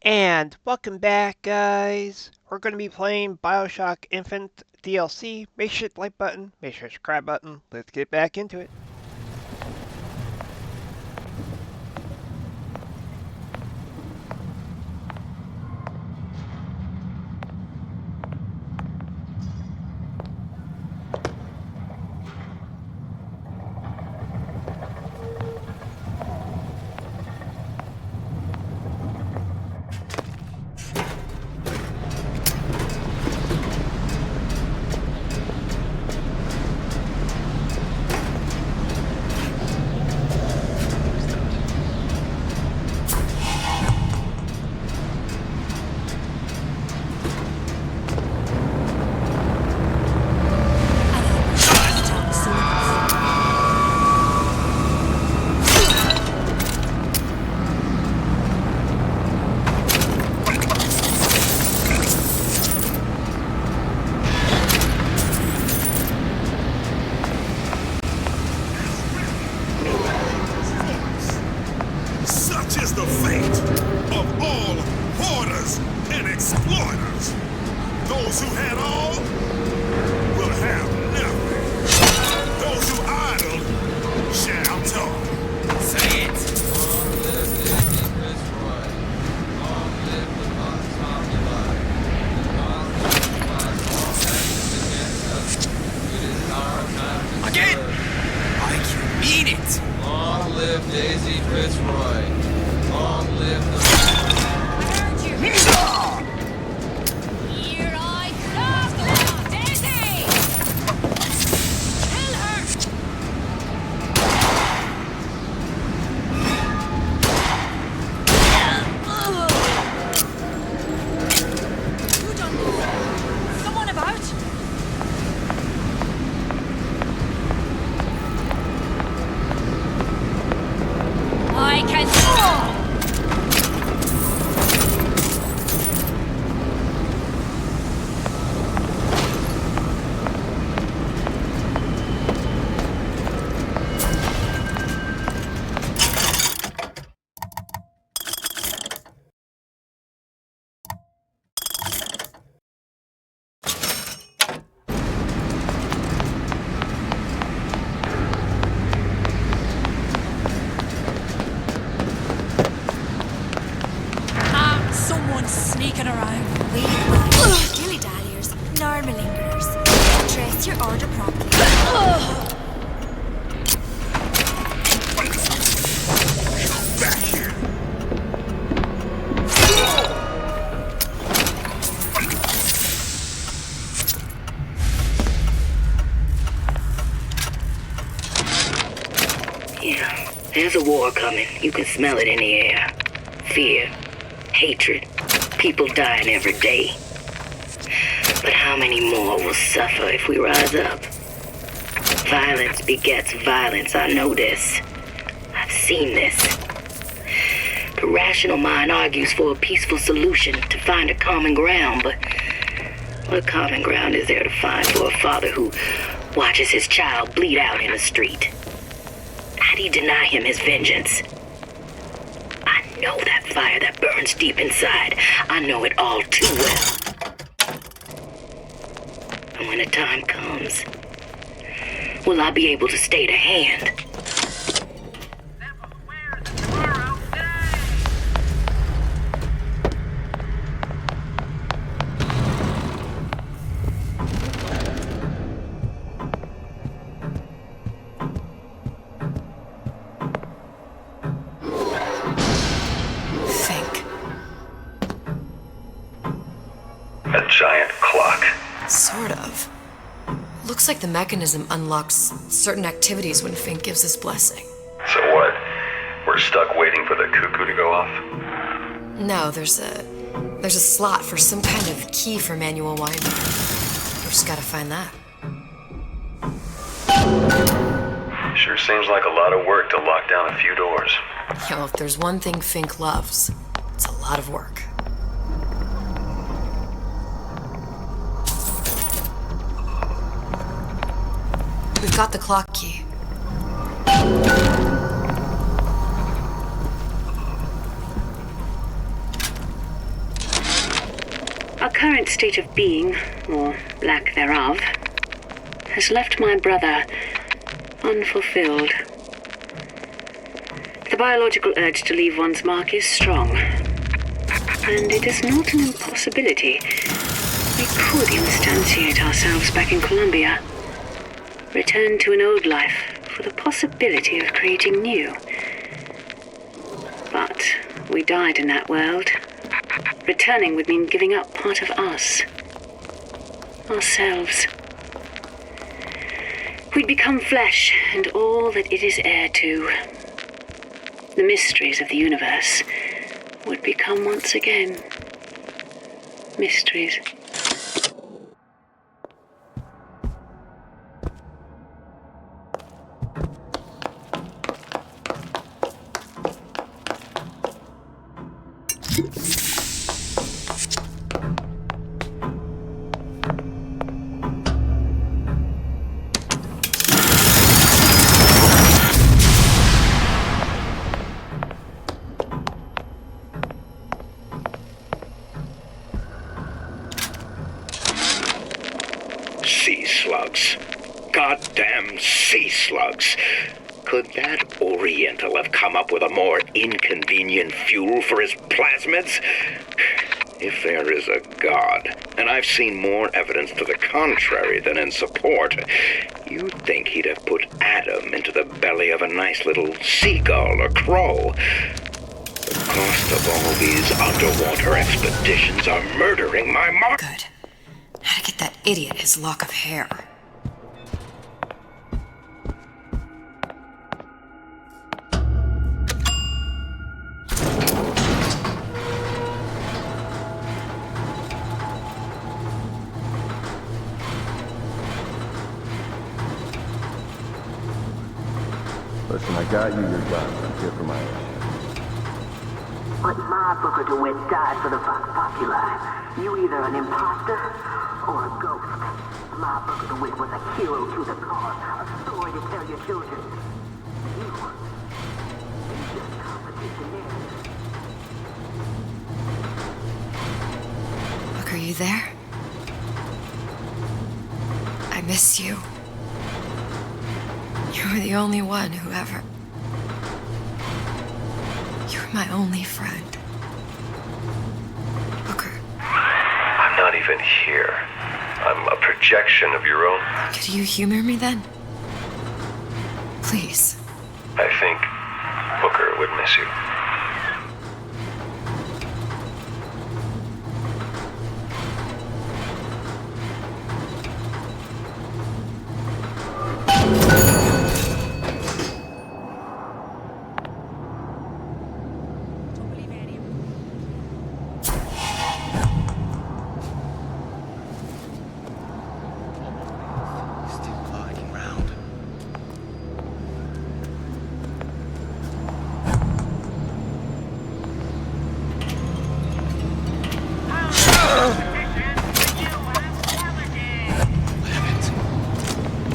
And welcome back, guys. We're going to be playing BioShock Infinite DLC. Make sure to hit the like button, make sure to subscribe button. Let's get back into it. Such is the fate of all hoarders and exploiters. Those who had all will have nothing. Those who idle shall talk. Say it. Again! I mean it! Long live Daisy Fitzroy. Long live the... I heard you! Here I come! Daisy! Kill her! Who done this? Someone about? I can... Someone's sneaking around. We like dilly-dalliers, normalingerers. Address your order properly. Back here. Yeah, there's a war coming. You can smell it in the air. Fear, hatred, people dying every day. But how many more will suffer if we rise up? Violence begets violence, I know this. I've seen this. The rational mind argues for a peaceful solution to find a common ground, but what common ground is there to find for a father who watches his child bleed out in the street? How do you deny him his vengeance? I know that fire that burns deep inside. I know it all too well. And when the time comes, will I be able to stay the hand? Think. A giant clock. Sort of. Looks like the mechanism unlocks certain activities when Fink gives his blessing. So what? We're stuck waiting for the cuckoo to go off? No, there's a slot for some kind of key for manual winding. We just gotta find that. Sure seems like a lot of work to lock down a few doors. Yo, if there's one thing Fink loves, it's a lot of work. We've got the clock key. current state of being, or lack thereof, has left my brother unfulfilled. The biological urge to leave one's mark is strong, and it is not an impossibility. We could instantiate ourselves back in Columbia, return to an old life for the possibility of creating new. But we died in that world. Returning would mean giving up part of us, ourselves. We'd become flesh and all that it is heir to. The mysteries of the universe would become once again mysteries. Sea slugs. Goddamn sea slugs. Could that Oriental have come up with a more inconvenient fuel for his plasmids? If there is a God, and I've seen more evidence to the contrary than in support, you'd think he'd have put Adam into the belly of a nice little seagull or crow. The cost of all these underwater expeditions are murdering my mark. Good. How to get that idiot his lock of hair. Listen, I got you your gun. I'm here for my ass. But my Booker DeWitt died for the Vox Populi. You either an imposter or a ghost. My Booker DeWitt was a hero to the cause, a story to tell your children. You just complicate the narrative. Look, are you there? I miss you. You were the only one who ever... You were my only friend. Booker. I'm not even here. I'm a projection of your own. Could you humor me then? Please. I think Booker would miss you.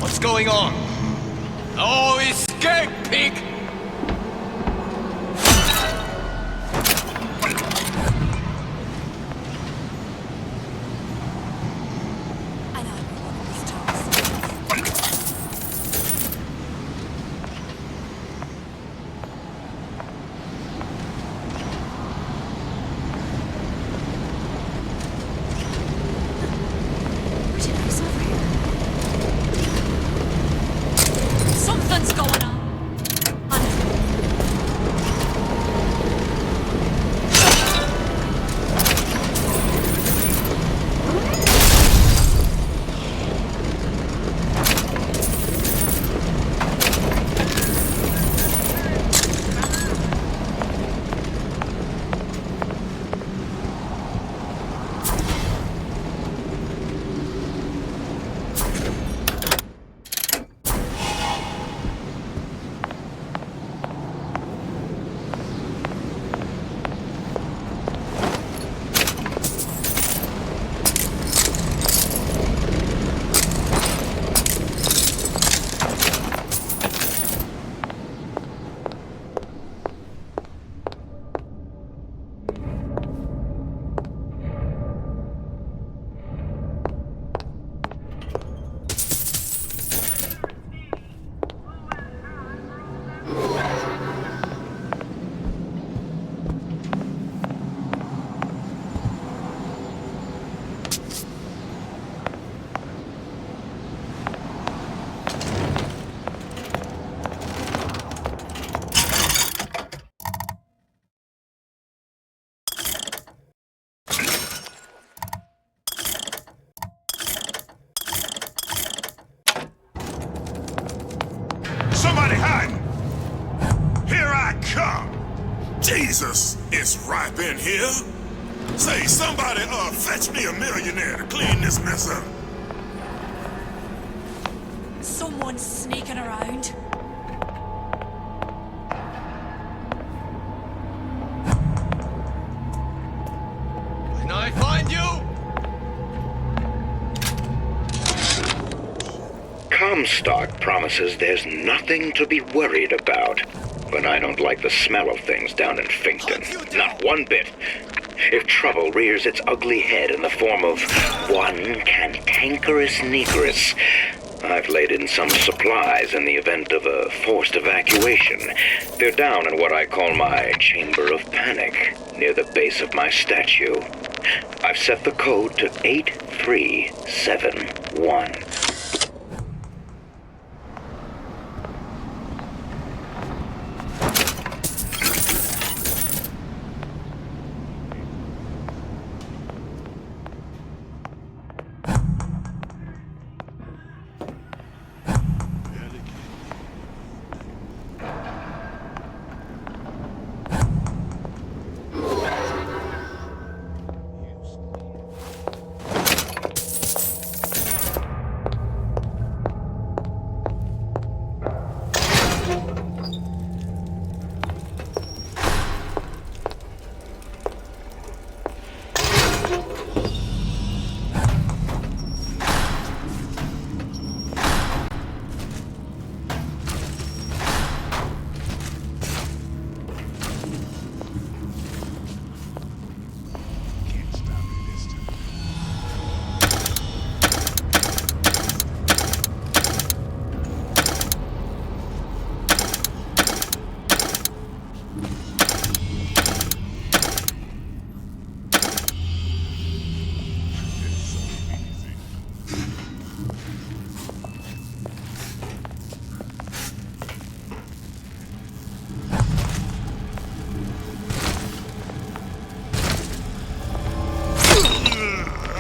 What's going on? Oh, escape, pig! I know these talks. Where'd you know he's over here? Something's going on. hiding? Here I come. Jesus, it's ripe in here. Say, somebody, fetch me a millionaire to clean this mess up. Someone's sneaking around. When I find you! Comstock promises there's nothing to be worried about. But I don't like the smell of things down in Finkton. Not one bit. If trouble rears its ugly head in the form of one cantankerous negress, I've laid in some supplies in the event of a forced evacuation. They're down in what I call my chamber of panic, near the base of my statue. I've set the code to 8371.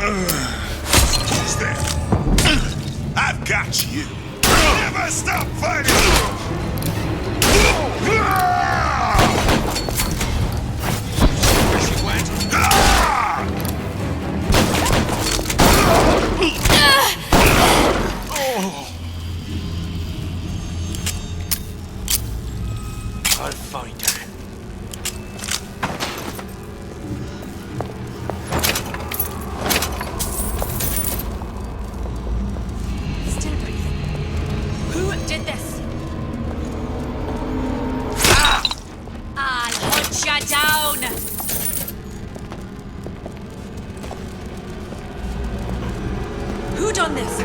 Who's that? I've got you. Never stop fighting! Where she went? I'll find her. Still breathing. Who did this? I'll hunt ya down! Who done this?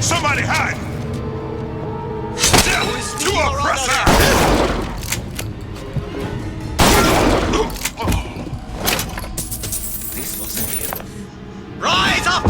Somebody hide! Death to oppressor! This wasn't you. Rise up!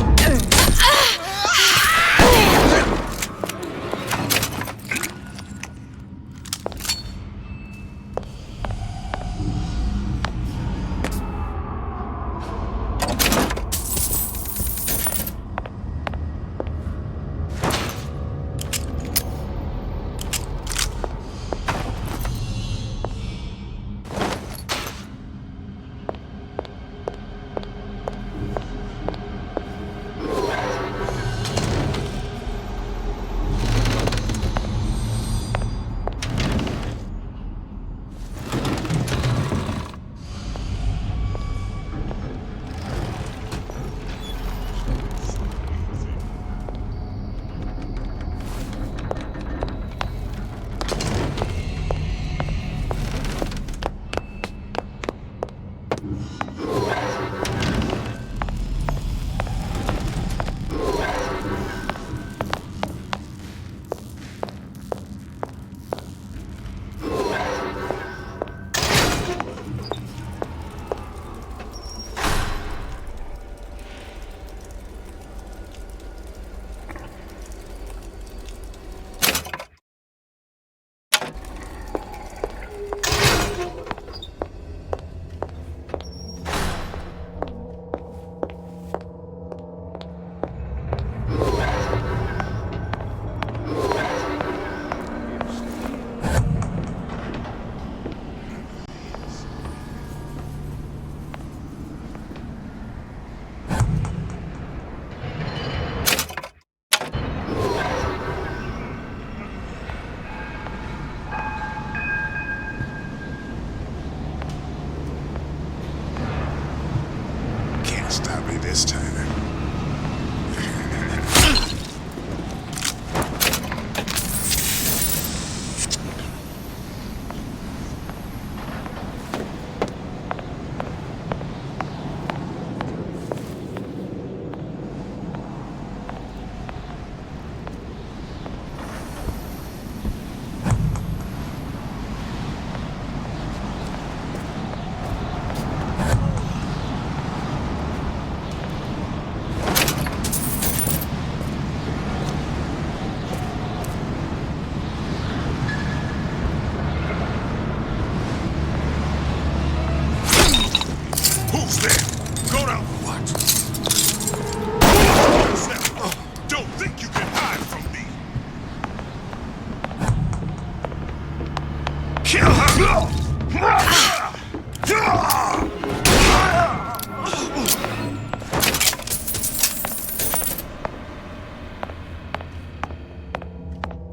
Kill her!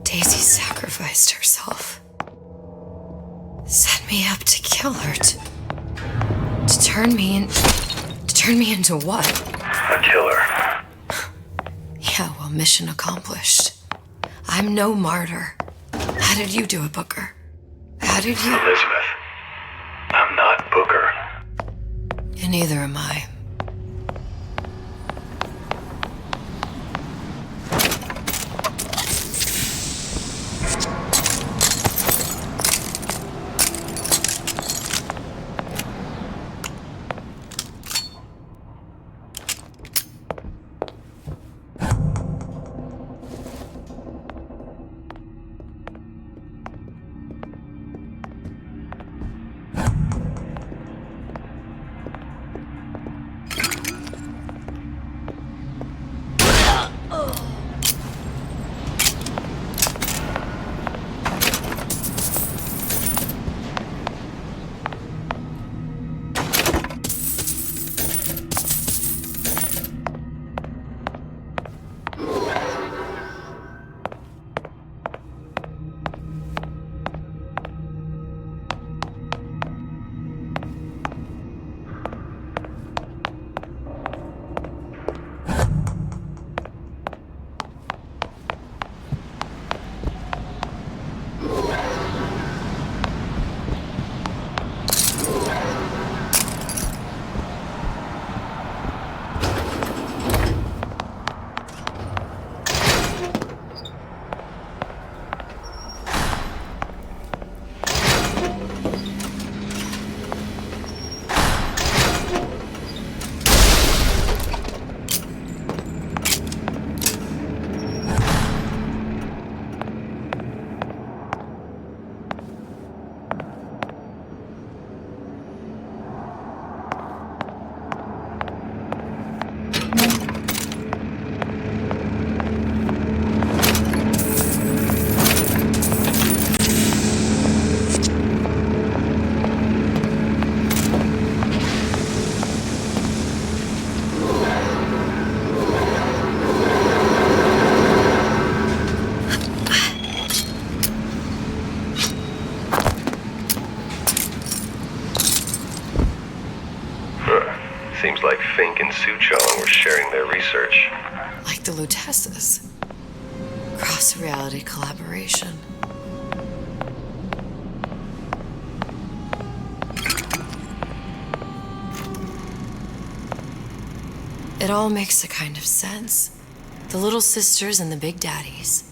Daisy sacrificed herself. Set me up to kill her, to turn me into what? A killer. Yeah, well, mission accomplished. I'm no martyr. How did you do it, Booker? How did you... Elizabeth, I'm not Booker. And neither am I. Seems like Fink and Suchong were sharing their research. Like the Lutesses. Cross-reality collaboration. It all makes a kind of sense. The little sisters and the big daddies.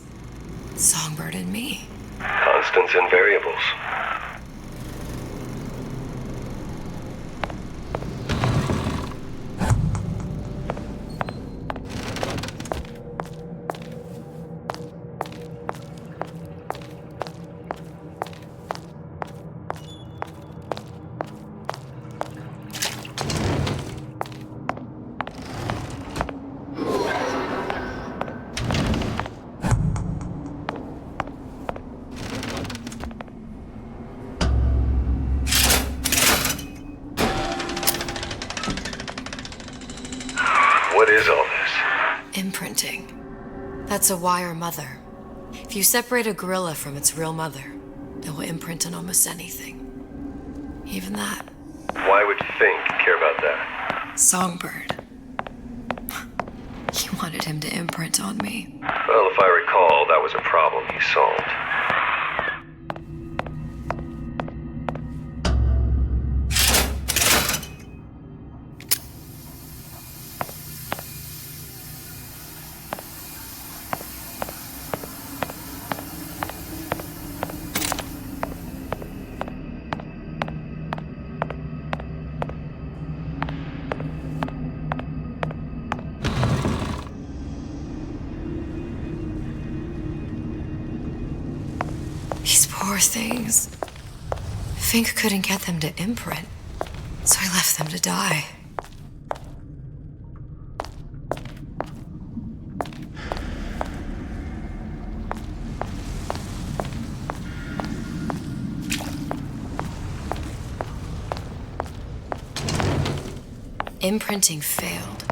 Songbird and me. Constants and variables. What is all this? Imprinting. That's a wire mother. If you separate a gorilla from its real mother, it will imprint on almost anything. Even that. Why would Fink care about that? Songbird. He wanted him to imprint on me. Well, if I recall, that was a problem he solved. These poor things. Fink couldn't get them to imprint, so I left them to die. Imprinting failed.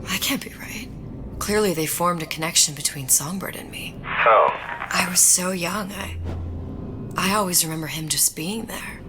That can't be right. Clearly they formed a connection between Songbird and me. How? I was so young, I always remember him just being there.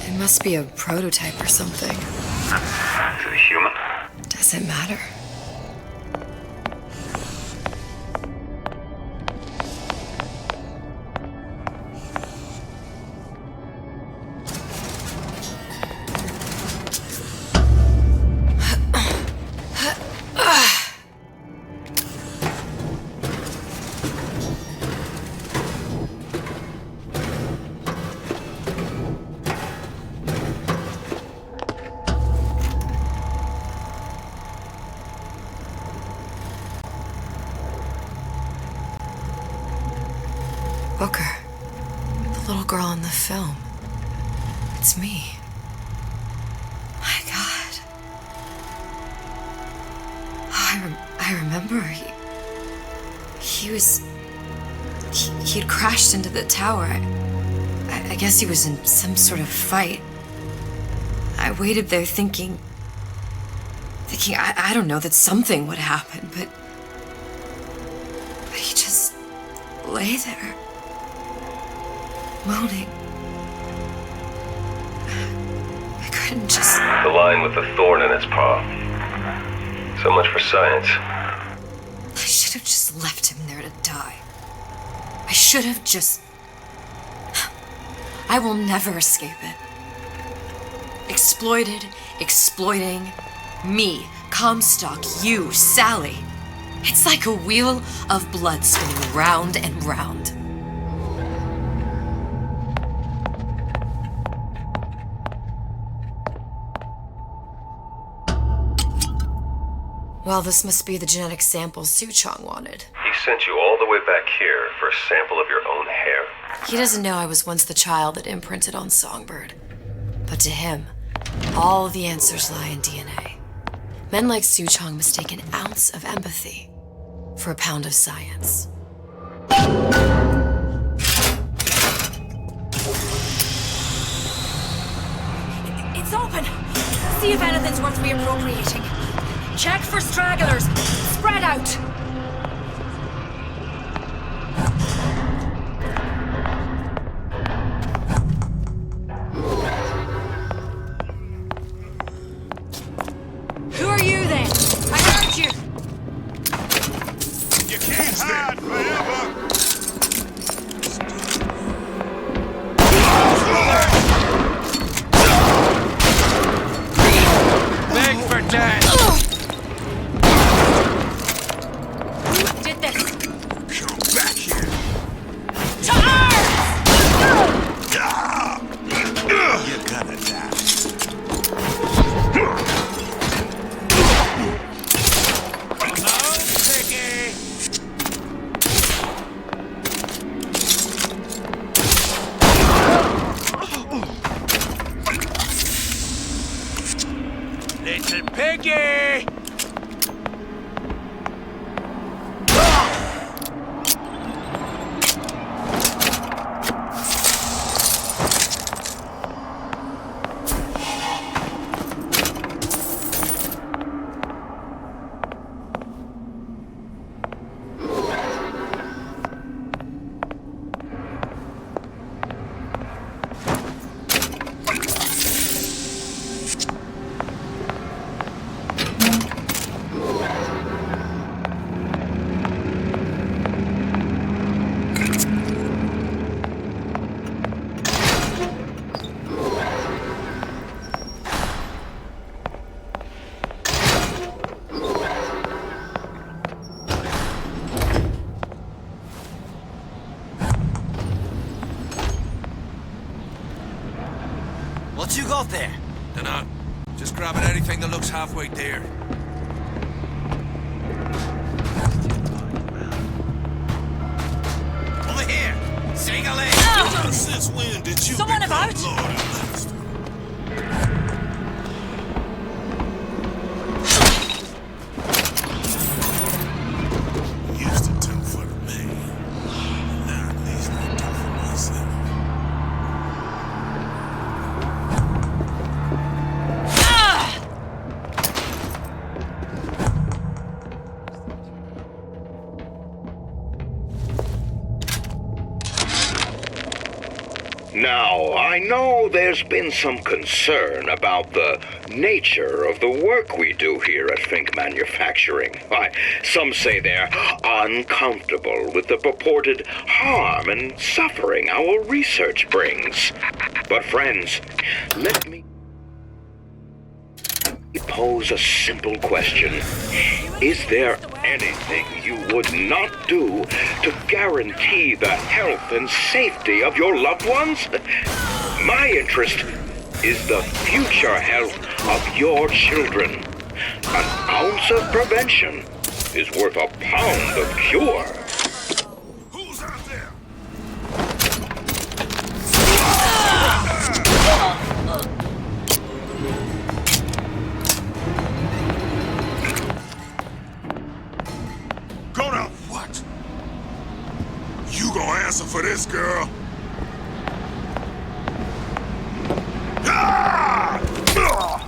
It must be a prototype or something. Is it a human? Does it matter? Booker, the little girl in the film. It's me. My God. I remember he'd crashed into the tower. I guess he was in some sort of fight. I waited there thinking I don't know, that something would happen, but he just lay there. Moaning. I couldn't just... The lion with the thorn in its paw. So much for science. I should have just left him there to die. I should have just... I will never escape it. Exploited, exploiting, me, Comstock, you, Sally. It's like a wheel of blood spinning round and round. Well, this must be the genetic sample Suchong wanted. He sent you all the way back here for a sample of your own hair? He doesn't know I was once the child that imprinted on Songbird. But to him, all the answers lie in DNA. Men like Suchong mistake an ounce of empathy for a pound of science. It's open. See if anything's worth reappropriating. Check for stragglers. Spread out. Who are you then? I heard you. You can't hide forever. Beg for that! Who did this? Come back here. To arms! You're gonna die. No, Piggy. Little Piggy. What you got there? Dunno. Just grabbing anything that looks halfway there. Over here! Take a leg! Since when did you Someone become about? Lord and Master? Used to do for the man. Now at least I do for myself. Now, I know there's been some concern about the nature of the work we do here at Fink Manufacturing. Why, some say they're uncomfortable with the purported harm and suffering our research brings. But friends, let me pose a simple question. Is there anything you would not do to guarantee the health and safety of your loved ones? My interest is the future health of your children. An ounce of prevention is worth a pound of cure. Who's out there? Gonna what? You gonna answer for this, girl? Ah! Ugh!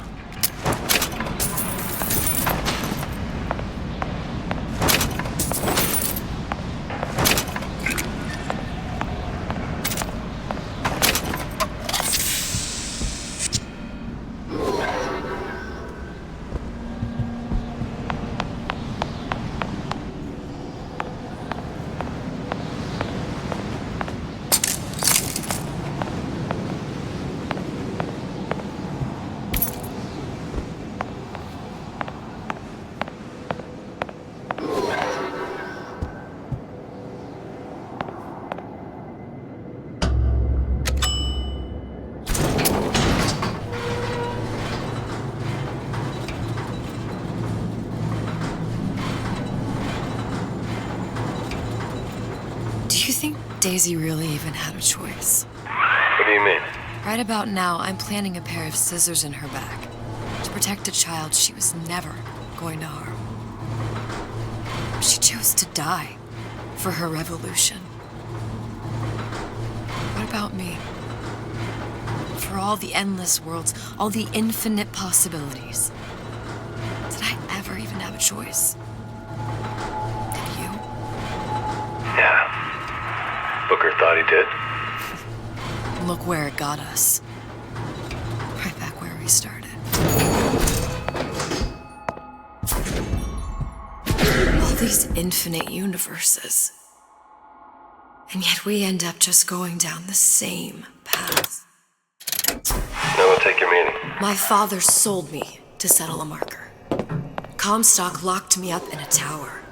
Do you think Daisy really even had a choice? What do you mean? Right about now, I'm planting a pair of scissors in her back to protect a child she was never going to harm. She chose to die for her revolution. What about me? For all the endless worlds, all the infinite possibilities. Did I ever even have a choice? Did you? Yeah. Booker thought he did. Look where it got us. Right back where we started. All these infinite universes. And yet we end up just going down the same path. No, we'll take your meaning. My father sold me to settle a marker. Comstock locked me up in a tower.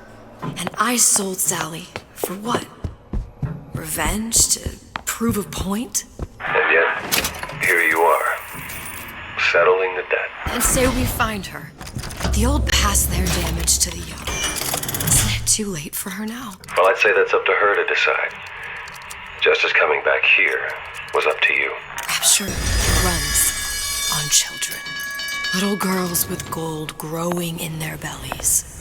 And I sold Sally for what? Revenge? To prove a point? And yet, here you are, settling the debt. And say we find her. The old past their damage to the young. Isn't it too late for her now? Well, I'd say that's up to her to decide. Justice coming back here was up to you. Rapture runs on children. Little girls with gold growing in their bellies.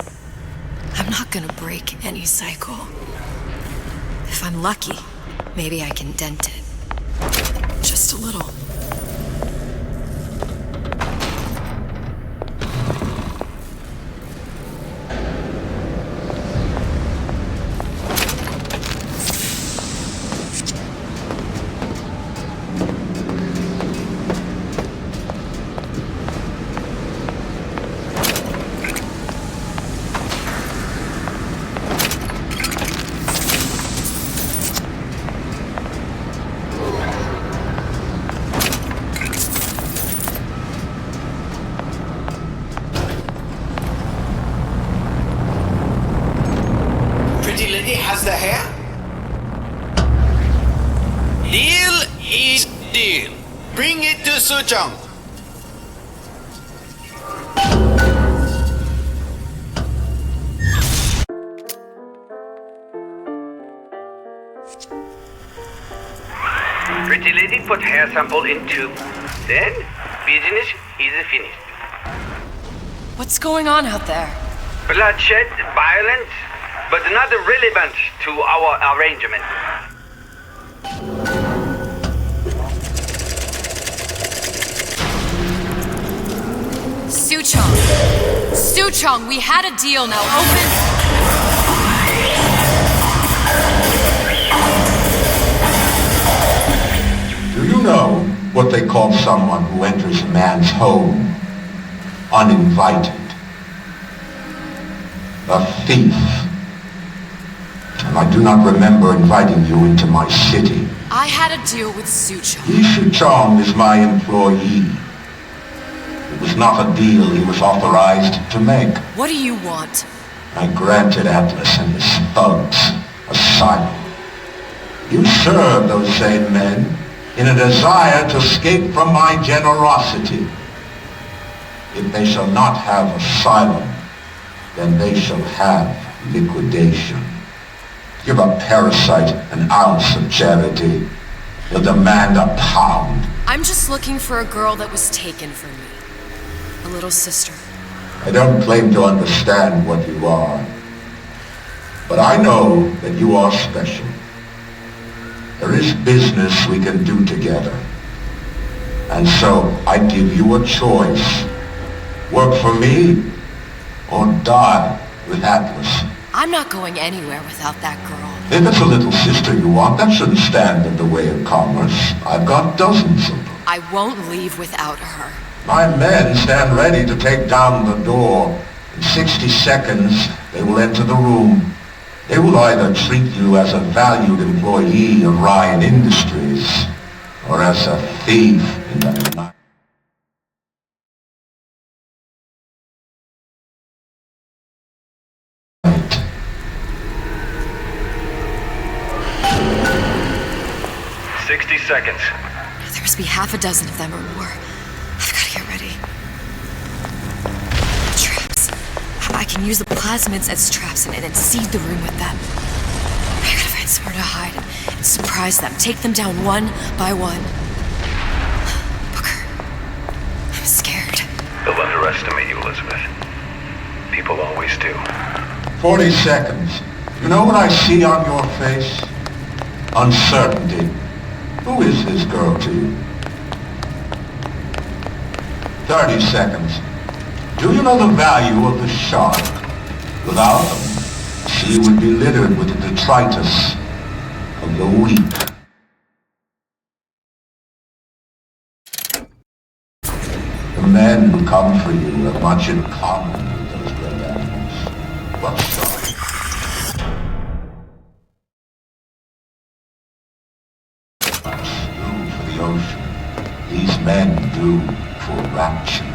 I'm not gonna break any cycle. If I'm lucky, maybe I can dent it. Just a little. Has the hair? Deal is deal. Bring it to Suchong. put hair sample in tube. Then, business is finished. What's going on out there? Bloodshed, violence, but not relevant to our arrangement. Suchong! Suchong, we had a deal, now open... Do you know what they call someone who enters a man's home uninvited? A thief. And I do not remember inviting you into my city. I had a deal with Suchong. Li Chong is my employee. It was not a deal he was authorized to make. What do you want? I granted Atlas and his thugs asylum. You serve those same men in a desire to escape from my generosity. If they shall not have asylum, then they shall have liquidation. Give a parasite an ounce of charity. He'll demand a pound. I'm just looking for a girl that was taken from me. A little sister. I don't claim to understand what you are, but I know that you are special. There is business we can do together. And so I give you a choice. Work for me or die with Atlas. I'm not going anywhere without that girl. If it's a little sister you want, that shouldn't stand in the way of commerce. I've got dozens of them. I won't leave without her. My men stand ready to take down the door. In 60 seconds, they will enter the room. They will either treat you as a valued employee of Ryan Industries, or as a thief in the night. Seconds. There must be half a dozen of them or more. I've got to get ready. Traps. I can use the plasmids as traps and seed the room with them. I gotta find somewhere to hide and surprise them. Take them down one by one. Booker. I'm scared. They'll underestimate you, Elizabeth. People always do. 40 seconds. You know what I see on your face? Uncertainty. Who is this girl to you? 30 seconds. Do you know the value of the shark? Without them, the sea would be littered with the detritus of the weak. The men who come for you have much in common with those great animals. What shark? Ocean. These men do for rapture.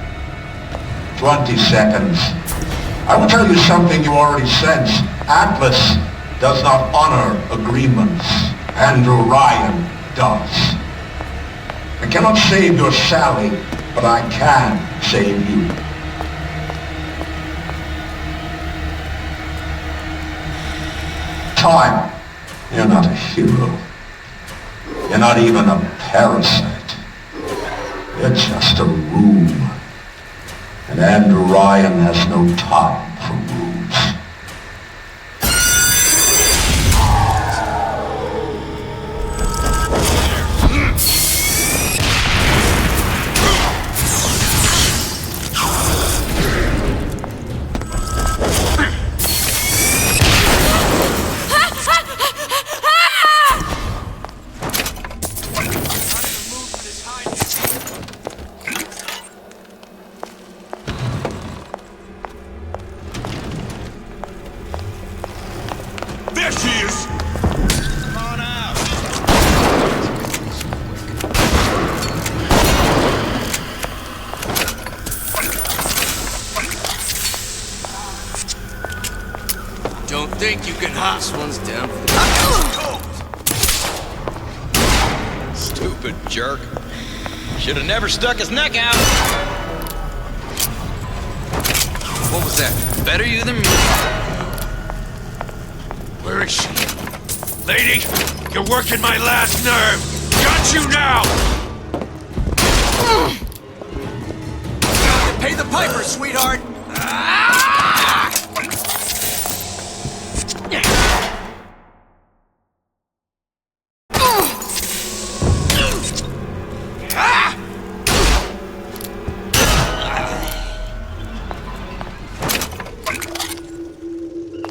20 seconds. I will tell you something you already sense. Atlas does not honor agreements. Andrew Ryan does. I cannot save your Sally, but I can save you. Time. You're not a hero. You're not even a parasite. You're just a room. And Andrew Ryan has no time for rooms. Think you can hop? This one's down. Stupid jerk. Should have never stuck his neck out. What was that? Better you than me. Where is she? Lady, you're working my last nerve. Got you now! Pay the piper, sweetheart!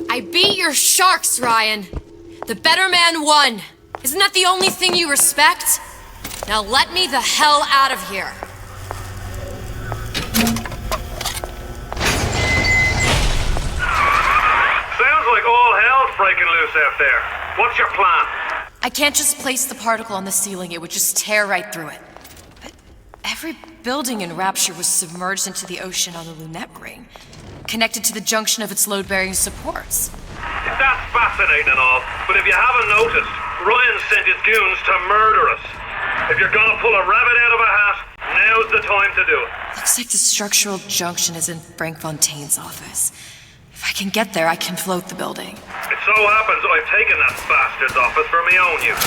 I beat your sharks, Ryan. The better man won. Isn't that the only thing you respect? Now let me the hell out of here. Sounds like all hell's breaking loose out there. What's your plan? I can't just place the particle on the ceiling, it would just tear right through it. But every building in Rapture was submerged into the ocean on the Lunette ring, connected to the junction of its load-bearing supports. That's fascinating and all, but if you haven't noticed, Ryan sent his goons to murder us. If you're gonna pull a rabbit out of a hat, now's the time to do it. Looks like the structural junction is in Frank Fontaine's office. If I can get there, I can float the building. It so happens I've taken that bastard's office for my own use.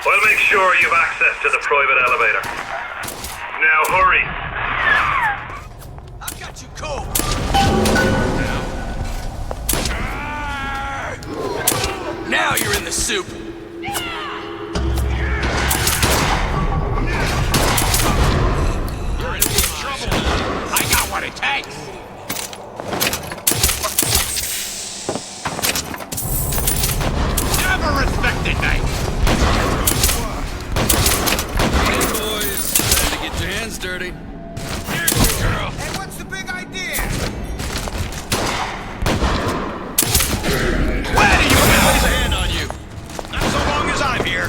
I'll make sure you've access to the private elevator. Now hurry. I got you cold. Now you're in the soup. You're in deep trouble. I got what it takes. Never respected me. Hey, boys. Time to get your hands dirty. Here's the girl. Hey, what's the big idea? Where do you go? Place a hand on you. Not so long as I'm here.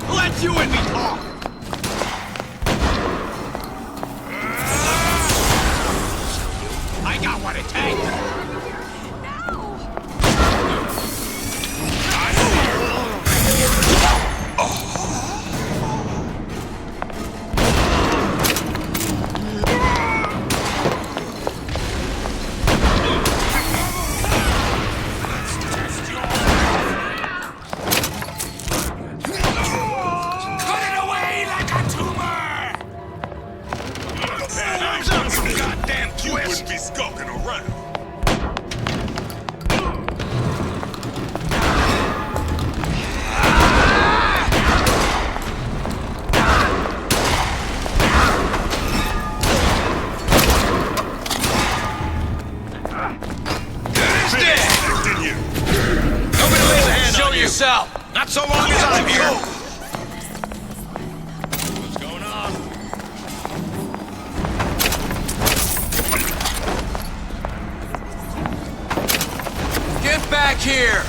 Let you and me talk. I got what it takes. Not so long as I'm here. What's going on? Get back here.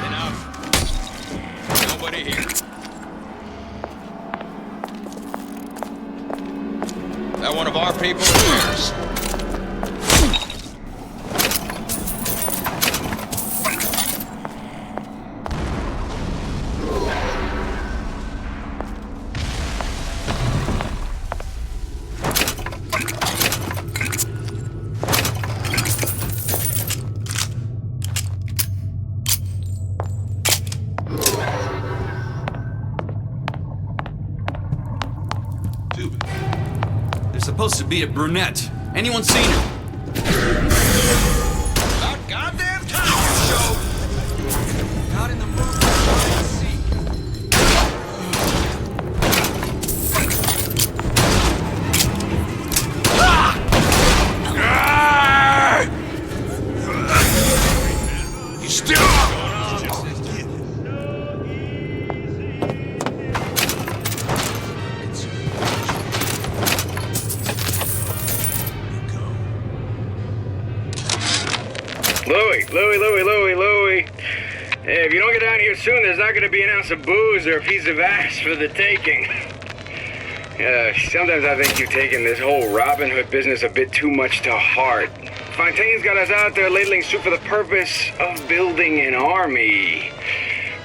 Enough. Nobody here. That one of our people or theirs? Supposed to be a brunette. Anyone seen her? About goddamn time you showed. Not in the mood to see. You still Louie. Hey, if you don't get down here soon, there's not gonna be an ounce of booze or a piece of ass for the taking. Sometimes I think you've taken this whole Robin Hood business a bit too much to heart. Fontaine's got us out there ladling soup for the purpose of building an army,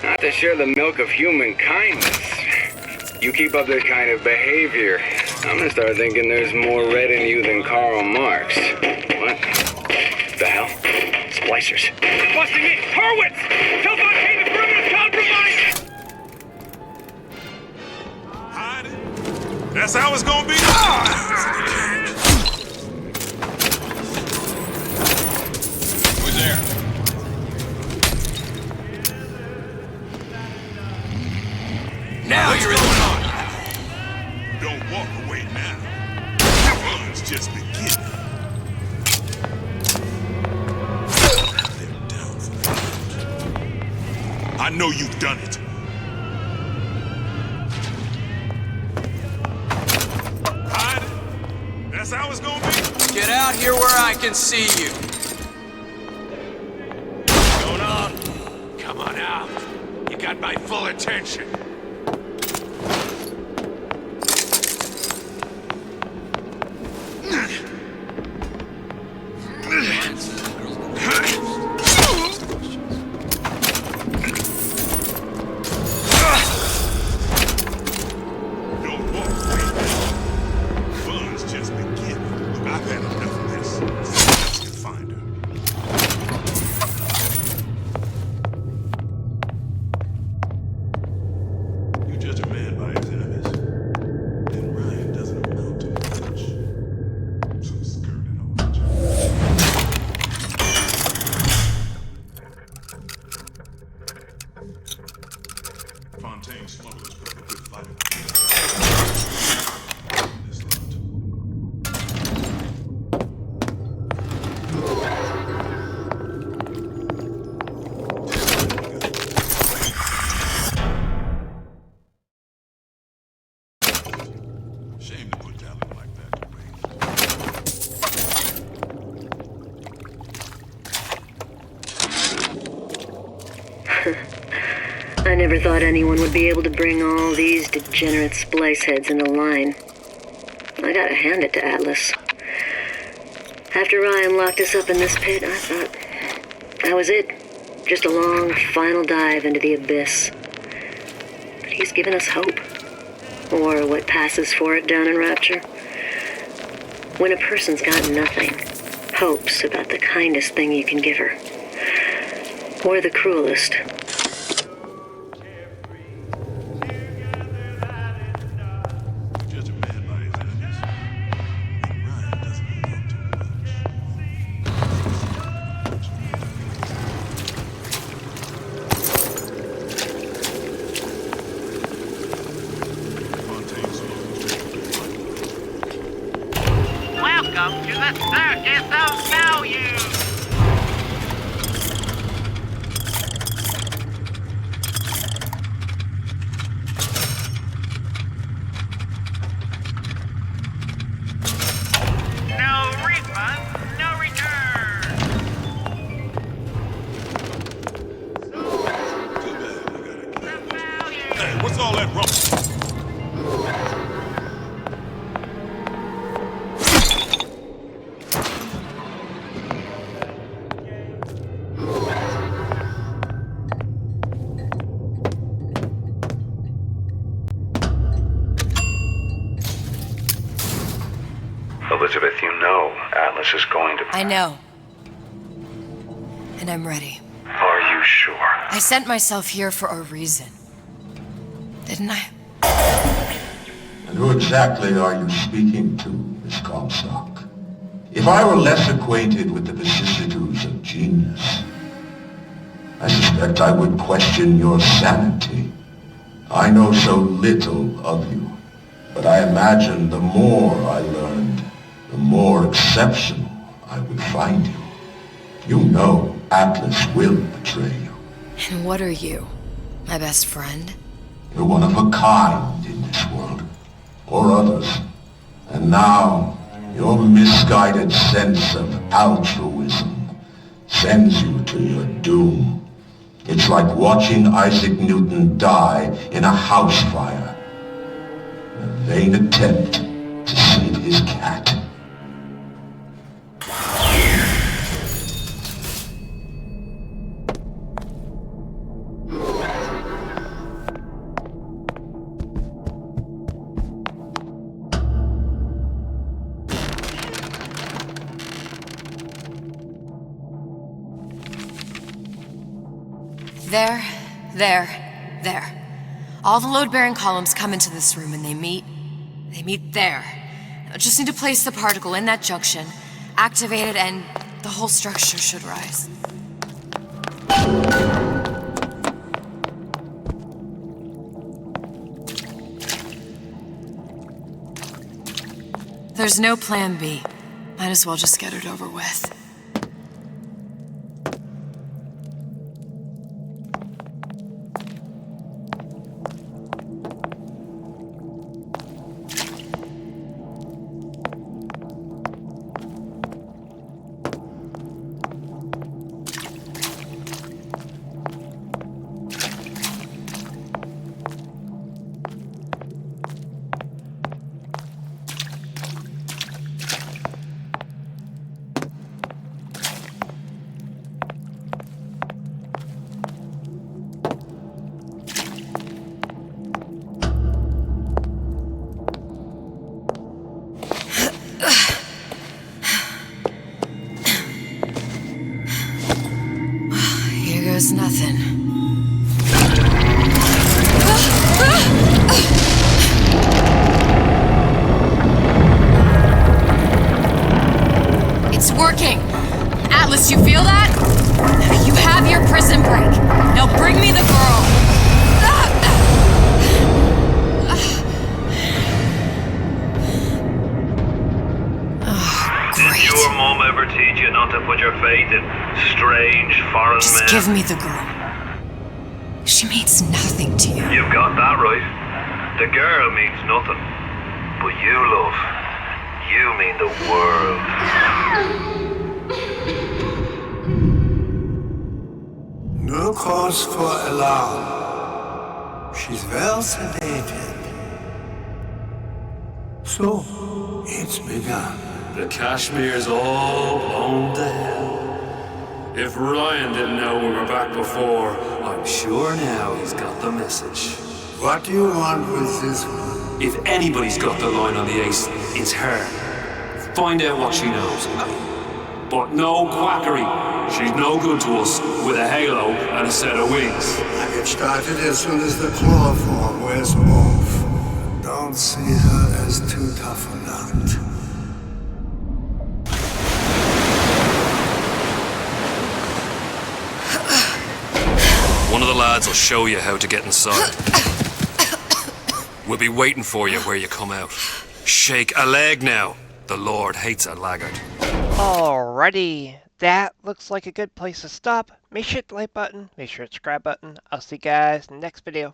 not to share the milk of human kindness. You keep up this kind of behavior, I'm gonna start thinking there's more red in you than Karl Marx. What? splicers. Busting in! Horwitz! Tell Fontaine the perimeter's compromised! Hide it. That's how it's gonna be. Who's there? Now you're in the Don't walk away now. The fun's just beginning. They're down for the count. I know you've done it. Hide it. That's how it's gonna be. Get out here where I can see you. What's going on? Come on out. You got my full attention. I never thought anyone would be able to bring all these degenerate splice heads into line. I gotta hand it to Atlas. After Ryan locked us up in this pit, I thought that was it. Just a long, final dive into the abyss. But he's given us hope. Or what passes for it down in Rapture. When a person's got nothing, hope's about the kindest thing you can give her. Or the cruelest. Welcome to the Circus of Value! No refund, no return! Hey, what's all that rumble? Elizabeth, you know Atlas is going to... I know. And I'm ready. Are you sure? I sent myself here for a reason. Didn't I? And who exactly are you speaking to, Miss Comstock? If I were less acquainted with the vicissitudes of genius, I suspect I would question your sanity. I know so little of you, but I imagine the more I learned, the more exceptional I would find you. You know Atlas will betray you. And what are you? My best friend? You're one of a kind in this world, or others. And now, your misguided sense of altruism sends you to your doom. It's like watching Isaac Newton die in a house fire. A vain attempt to save his cat. There, there. All the load-bearing columns come into this room and they meet there. I just need to place the particle in that junction, activate it, and the whole structure should rise. There's no plan B. Might as well just get it over with. There's nothing. It's working! Atlas, you feel that? You have your prison break. Now bring me the girl! Did your mom ever teach you not to put your faith in strange foreign men? Just give me the girl. She means nothing to you. You've got that right. The girl means nothing. But you, love, you mean the world. No cause for alarm. She's well sedated. So, it's begun. The Kashmir's all blown to hell. If Ryan didn't know we were back before, I'm sure now he's got the message. What do you want with this one? If anybody's got the line on the ace, it's her. Find out what she knows. But no quackery. She's no good to us with a halo and a set of wings. I get started as soon as the claw form wears off. Don't see her as too tough a nut. One of the lads will show you how to get inside. We'll be waiting for you where you come out. Shake a leg now. The Lord hates a laggard. Alrighty, that looks like a good place to stop. Make sure to hit the like button, make sure to subscribe button. I'll see you guys in the next video.